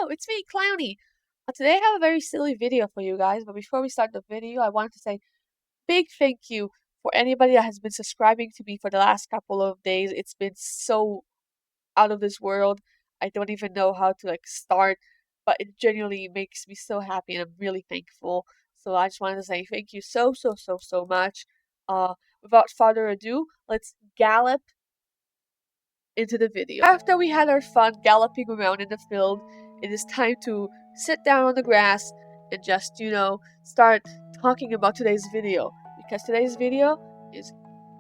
Hello, it's me, Clowny. Today I have a very silly video for you guys, but before we start the video, I wanted to say big thank you for anybody that has been subscribing to me for the last couple of days. It's been so out of this world. I don't even know how to start, but it genuinely makes me so happy and I'm really thankful. So I just wanted to say thank you so much. Without further ado, let's gallop into the video. After we had our fun galloping around in the field, it is time to sit down on the grass and just, start talking about today's video. Because today's video is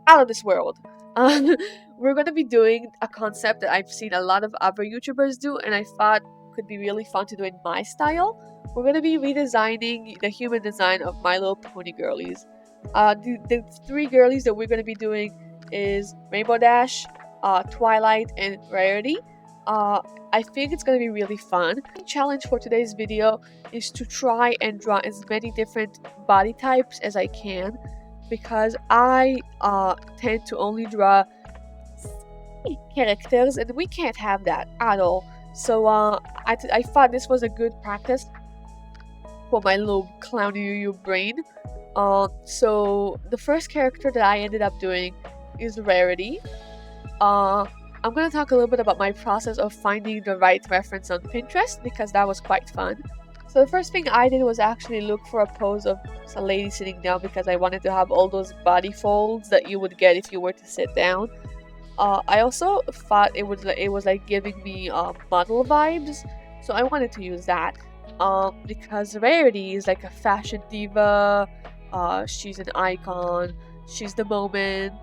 out of this world. Um, we're going to be doing a concept that I've seen a lot of other YouTubers do, and I thought could be really fun to do in my style. We're going to be redesigning the human design of My Little Pony girlies. The three girlies that we're going to be doing is Rainbow Dash, Twilight, and Rarity. I think it's going to be really fun. The challenge for today's video is to try and draw as many different body types as I can, because I tend to only draw characters, and we can't have that at all. So I thought this was a good practice for my little clowny brain. So the first character that I ended up doing is Rarity. I'm going to talk a little bit about my process of finding the right reference on Pinterest, because that was quite fun. So the first thing I did was actually look for a pose of a lady sitting down, because I wanted to have all those body folds that you would get if you were to sit down. I also thought it was like giving me model vibes, so I wanted to use that. Because Rarity is like a fashion diva, she's an icon, she's the moment,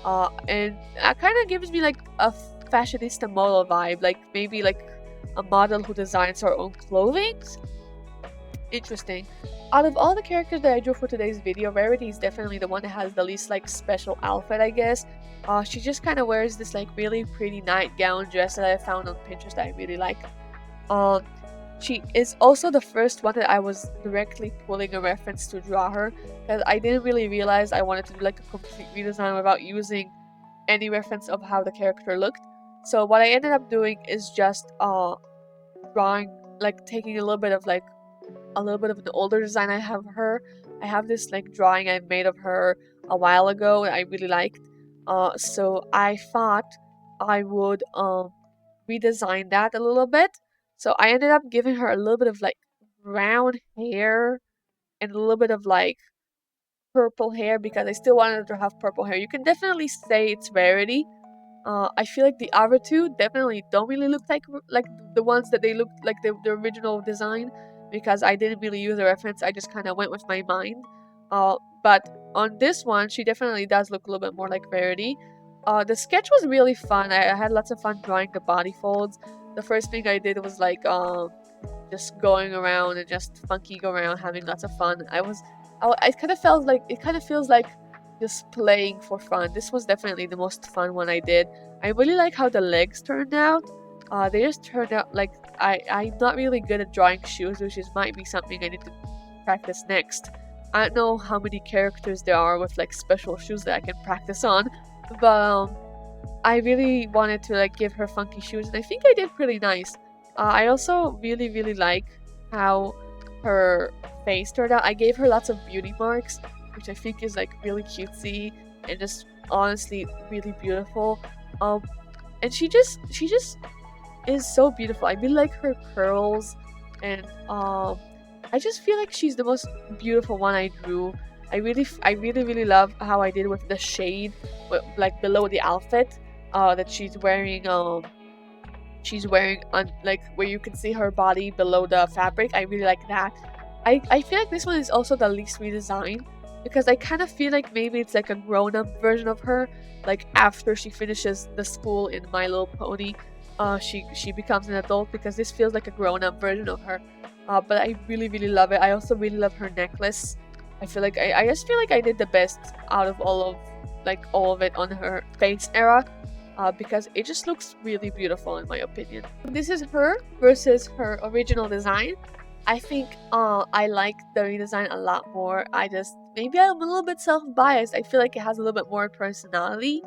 and that kind of gives me like a fashionista model vibe, like maybe like a model who designs her own clothing. Interesting. Out of all the characters that I drew for today's video, Rarity is definitely the one that has the least special outfit, I guess. She just kind of wears this really pretty nightgown dress that I found on Pinterest that I really like. She is also the first one that I was directly pulling a reference to draw her, because I didn't really realize I wanted to do a complete redesign without using any reference of how the character looked. So what I ended up doing is just drawing, taking a little bit of an older design I have of her. I have this drawing I made of her a while ago that I really liked. So I thought I would redesign that a little bit. So I ended up giving her a little bit of brown hair and a little bit of purple hair, because I still wanted her to have purple hair. You can definitely say it's Rarity. I feel like the other two definitely don't really look like the ones that they look like the original design, because I didn't really use a reference. I just kind of went with my mind. But on this one, she definitely does look a little bit more like Rarity. The sketch was really fun. I had lots of fun drawing the body folds. The first thing I did was just going around and just funking around, having lots of fun. It kind of feels like just playing for fun. This was definitely the most fun one I did. I really like how the legs turned out. They just turned out I'm not really good at drawing shoes, which might be something I need to practice next. I don't know how many characters there are with special shoes that I can practice on, but I really wanted to give her funky shoes, and I think I did pretty nice. I also really like how her face turned out. I gave her lots of beauty marks, which I think is really cutesy and just honestly really beautiful. And she just is so beautiful. I really like her curls, and I just feel like she's the most beautiful one I drew. I really love how I did with the shade, below the outfit that she's wearing. She's wearing on where you can see her body below the fabric. I really like that. I feel like this one is also the least redesigned, because I kind of feel like maybe it's a grown-up version of her. After she finishes the school in My Little Pony, she becomes an adult, because this feels like a grown-up version of her. But I really love it. I also really love her necklace. I feel like I just feel like I did the best out of all of it on her face era, because it just looks really beautiful in my opinion. This is her versus her original design. I think I like the redesign a lot more. Maybe I'm a little bit self-biased. I feel like it has a little bit more personality.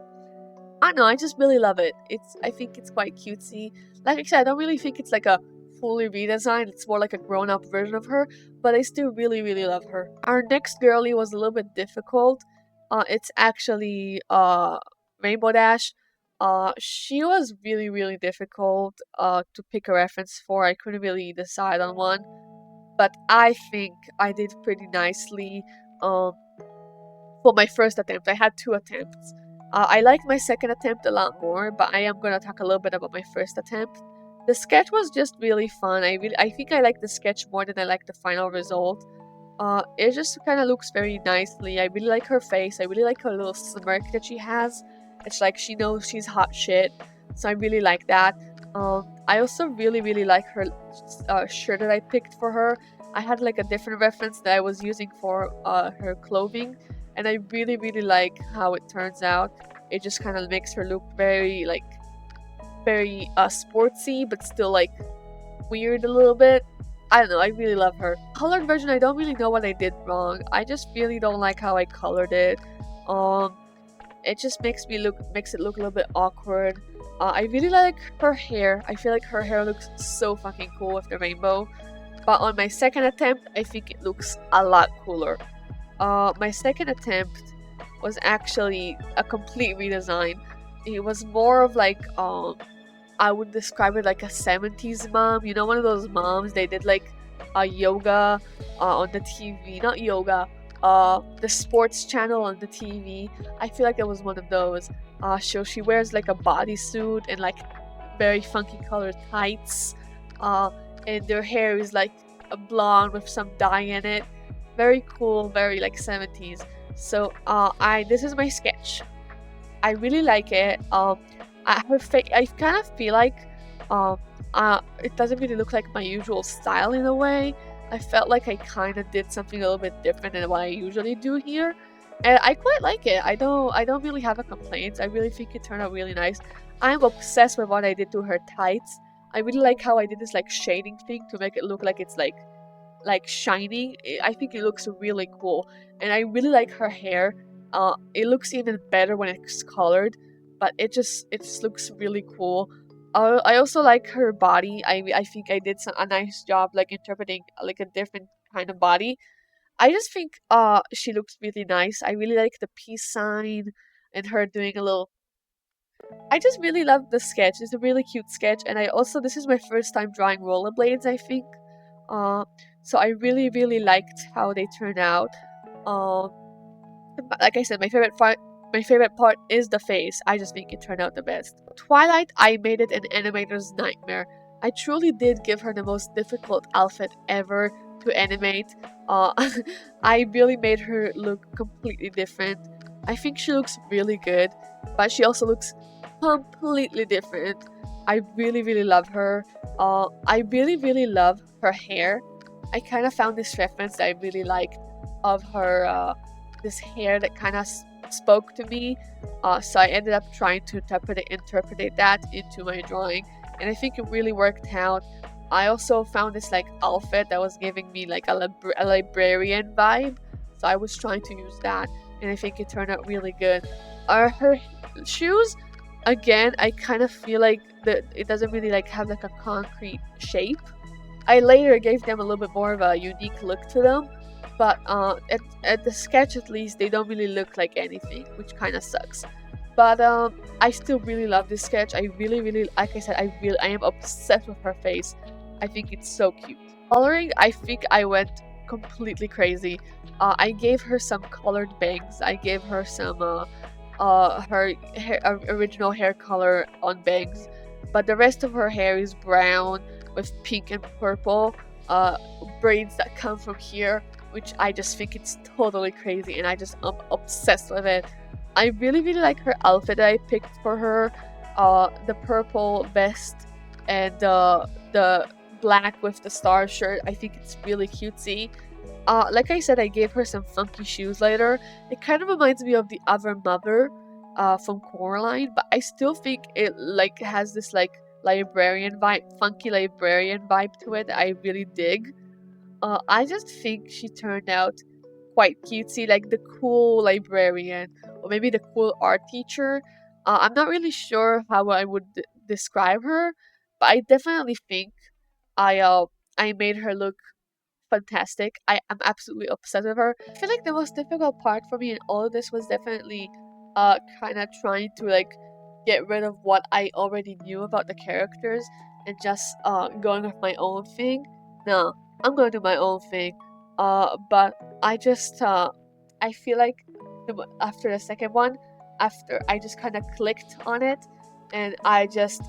I don't know, I just really love it. I think it's quite cutesy. Like I said, I don't really think it's a fully redesigned. It's more like a grown up version of her, but I still really, really love her. Our next girly was a little bit difficult. It's actually Rainbow Dash. She was really, really difficult to pick a reference for. I couldn't really decide on one, but I think I did pretty nicely. Um, for my first attempt. I had two attempts. I liked my second attempt a lot more, but I am gonna talk a little bit about my first attempt. The sketch was just really fun. I think I like the sketch more than I like the final result. It just kind of looks very nicely. I really like her face. I really like her little smirk that she has. It's like she knows she's hot shit. So I really like that. I also really, really like her shirt that I picked for her. I had like a different reference that I was using for her clothing, and I really, really like how it turns out. It just kind of makes her look very, like, very sportsy, but still like weird a little bit. I don't know, I really love her. Colored version, I don't really know what I did wrong. I just really don't like how I colored it. Um, it just makes it look a little bit awkward. I really like her hair. I feel like her hair looks so fucking cool with the rainbow. But on my second attempt, I think it looks a lot cooler. My second attempt was actually a complete redesign. It was more of like I would describe it like a 70s mom. You know, one of those moms, they did like a yoga on the TV. Not yoga, the sports channel on the TV. I feel like it was one of those. So she wears like a bodysuit and like very funky colored tights. Uh, and their hair is like a blonde with some dye in it. Very cool, very like 70s. So I this is my sketch. I really like it. I kind of feel like um, it doesn't really look like my usual style in a way. I felt like I kind of did something a little bit different than what I usually do here, and I quite like it. I don't really have a complaint. I really think it turned out really nice. I'm obsessed with what I did to her tights. I really like how I did this like shading thing to make it look like it's like shining. I think it looks really cool, and I really like her hair. It looks even better when it's colored, but it just looks really cool. I also like her body. I think I did a nice job like interpreting like a different kind of body. I just think she looks really nice. I really like the peace sign and her doing a little. I just really love the sketch. It's a really cute sketch, and I also this is my first time drawing rollerblades. I think, uh, so I really really liked how they turned out. Um, like I said, my favorite part is the face. I just think it turned out the best. Twilight, I made it an animator's nightmare. I truly did give her the most difficult outfit ever to animate. Uh, I really made her look completely different. I think she looks really good, but she also looks completely different. I really, really love her. I really, really love her hair. I kind of found this reference that I really liked of her. This hair that kind of spoke to me. So I ended up trying to interpret that into my drawing, and I think it really worked out. I also found this like outfit that was giving me like a librarian vibe, so I was trying to use that, and I think it turned out really good. Her shoes, again, I kind of feel like that it doesn't really like have like a concrete shape. I later gave them a little bit more of a unique look to them, but at the sketch at least, they don't really look like anything, which kind of sucks. But I still really love this sketch. I really, really, like I said, I am obsessed with her face. I think it's so cute. Coloring, I think I went completely crazy. I gave her some colored bangs. I gave her some her original hair color on bangs, but the rest of her hair is brown with pink and purple uh, braids that come from here, which I just think it's totally crazy, and I just am obsessed with it. I really really like her outfit that I picked for her, the purple vest and the black with the star shirt. I think it's really cutesy. Like I said, I gave her some funky shoes later. It kind of reminds me of the other mother from Coraline, but I still think it like has this like librarian vibe, funky librarian vibe to it that I really dig. I just think she turned out quite cutesy, like the cool librarian, or maybe the cool art teacher. I'm not really sure how I would describe her, but I definitely think I made her look fantastic. I am absolutely obsessed with her. I feel like the most difficult part for me in all of this was definitely kind of trying to like get rid of what I already knew about the characters and just going with my own thing. No, I'm gonna do my own thing. But I just I feel like after the second one, after I just kind of clicked on it, and I just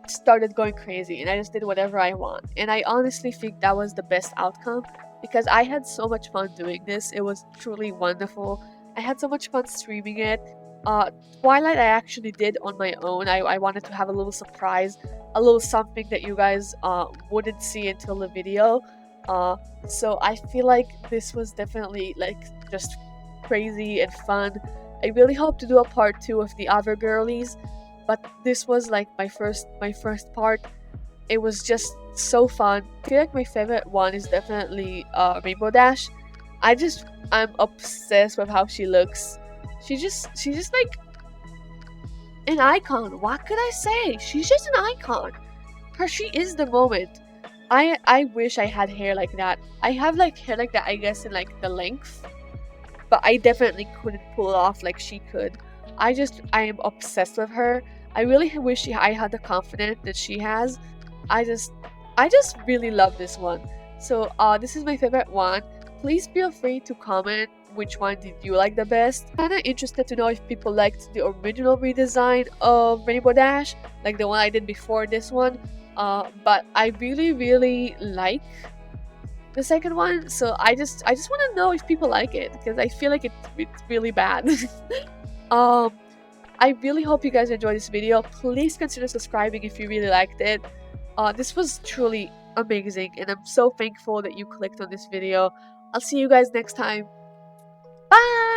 started going crazy and I just did whatever I want. And I honestly think that was the best outcome because I had so much fun doing this. It was truly wonderful. I had so much fun streaming it. Uh, Twilight I actually did on my own. I wanted to have a little surprise, a little something that you guys wouldn't see until the video. Uh, so I feel like this was definitely like just crazy and fun. I really hope to do a part 2 of the other girlies, but this was like my first part. It was just so fun. I feel like my favorite one is definitely Rainbow Dash. I'm obsessed with how she looks. She's just like an icon. What could I say? She's just an icon. She is the moment. I wish I had hair like that. I have like hair like that, I guess, in like the length, but I definitely couldn't pull it off like she could. I am obsessed with her. I really wish I had the confidence that she has. I just I just really love this one. So this is my favorite one. Please feel free to comment which one did you like the best. Kinda interested to know if people liked the original redesign of Rainbow Dash, like the one I did before this one. But I really like the second one, so I just want to know if people like it because I feel like it's really bad. um I really hope you guys enjoyed this video. Please consider subscribing if you really liked it. This was truly amazing and I'm so thankful that you clicked on this video. I'll see you guys next time. Bye.